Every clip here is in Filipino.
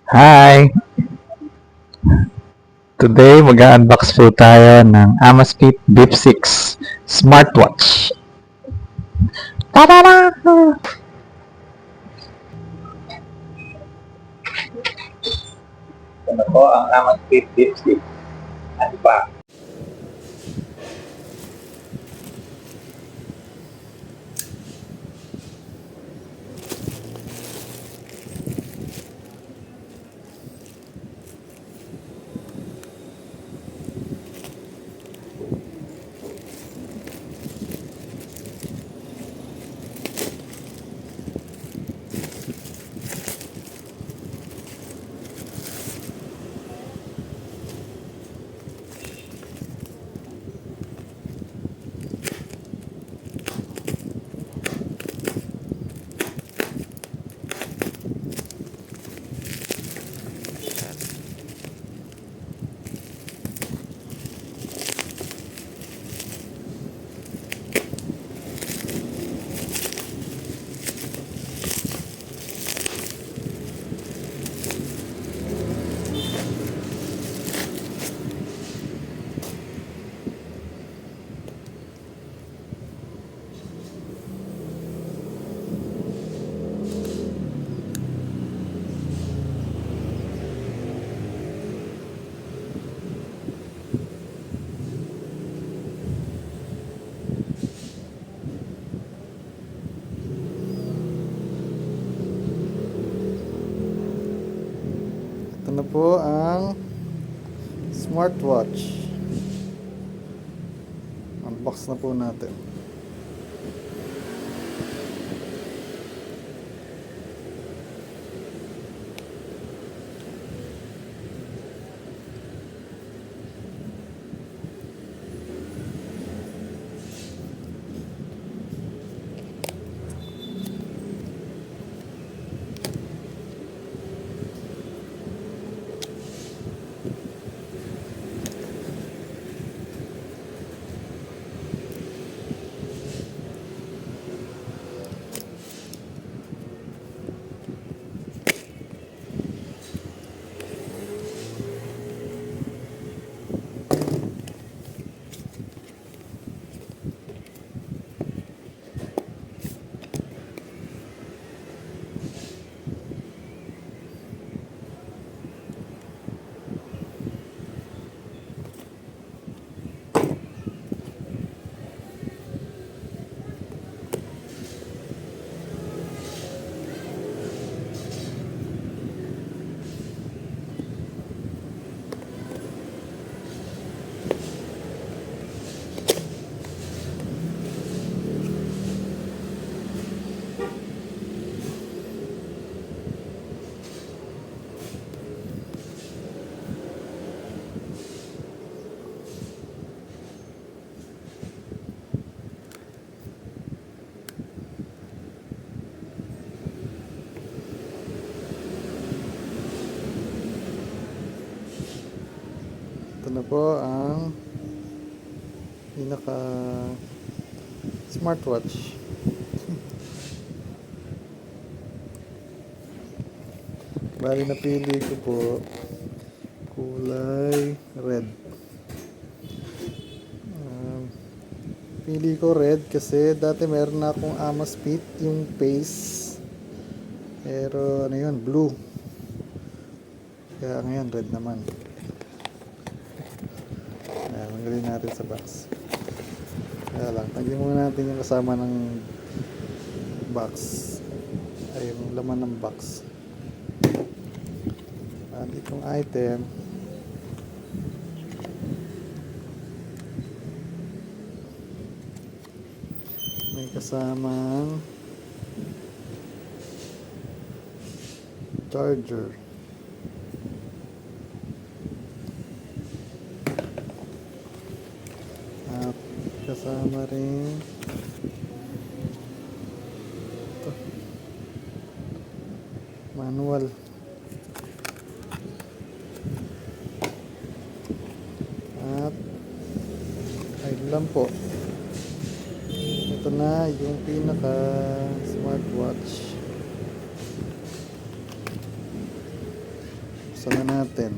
Hi! Today, mag-unbox po tayo ng Amazfit Bip 6 Smartwatch. Tada! Ito po ang Amazfit Bip 6. Ano ba? Ito na po ang smartwatch. Unbox na po natin. Ito na po ang pinaka smartwatch. Bali napili ko po kulay red. Pili ko red kasi dati meron na akong Amazfit yung Pace, pero ano yun, blue. Kaya ngayon red naman. Ayan, tanggalin natin sa box. Kaya lang, tanggalin muna natin yung kasama ng box, ay yung laman ng box. At itong item, may kasamang charger. At kasama rin ito, manual. At ayun lang po. Ito na yung pinaka smartwatch. Buksan na natin.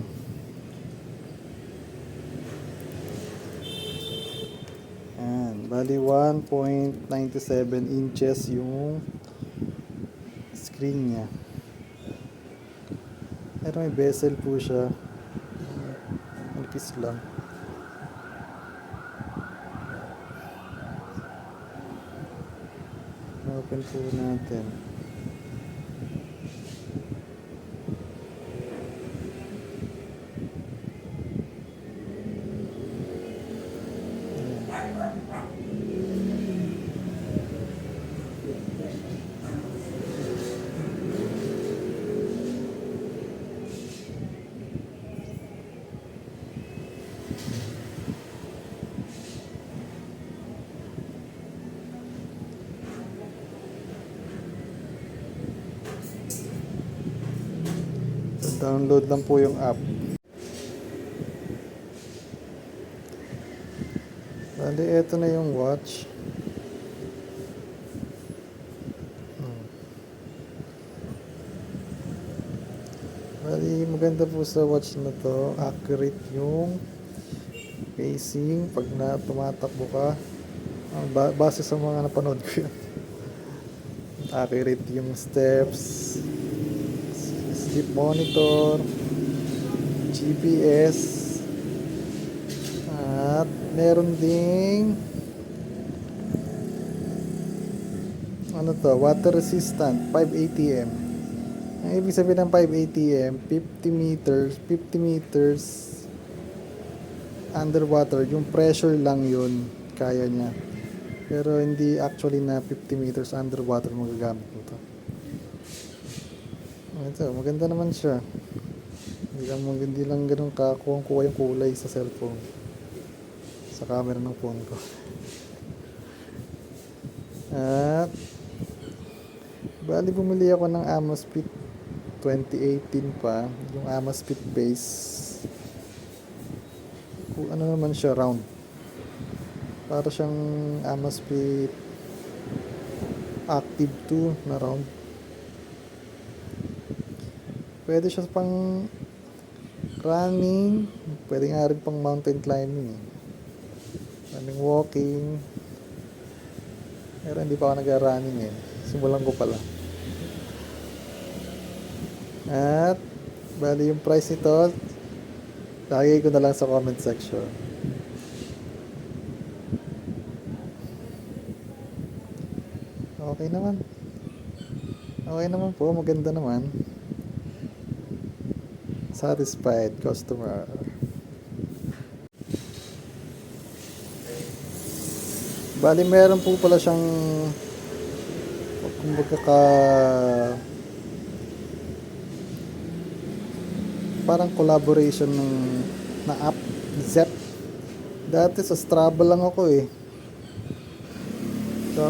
Ayan, bali 1.97 inches yung screen niya. Pero may bezel po siya. Manipis lang. Open po natin. Download lang po yung app. Bali, eto na yung watch. Bali, maganda po sa watch na to. Accurate yung pacing pag tumatakbo ka. Base sa mga napanood ko yun. Accurate yung steps, sleep monitor, GPS, at meron ding water resistant 5 ATM. Ang ibig sabihin ng 5 ATM, 50 meters underwater. Yung pressure lang yun kaya niya, pero hindi actually na 50 meters underwater magagamit mo to. Ito, maganda naman siya. Hindi lang ganun kuha yung kulay sa cellphone, sa camera ng phone ko. At bali bumili ako ng Amazfit 2018 pa, yung Amazfit base. Kung ano naman siya, round. Para siyang Amazfit Active 2 na round. Pwede siya pang running, pwede nga rin pang mountain climbing, running, walking. Pero hindi pa ako nag-running simulan ko pala. At bali yung price nito, lagay ko na lang sa comment section. Okay naman po, maganda naman. Satisfied customer. Bali meron po pala siyang kumbaga parang collaboration na app, Zepp. Dati sa Strava lang ako So,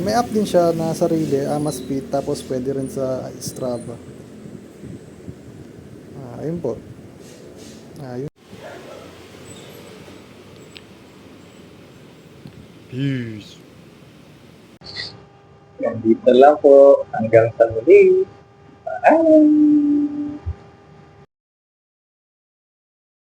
may app din siya na sarili, Amazfit, tapos pwede rin sa Strava. Ayun po. Ayun. Peace. Yan dito lang po. Hanggang sa muli. Bye!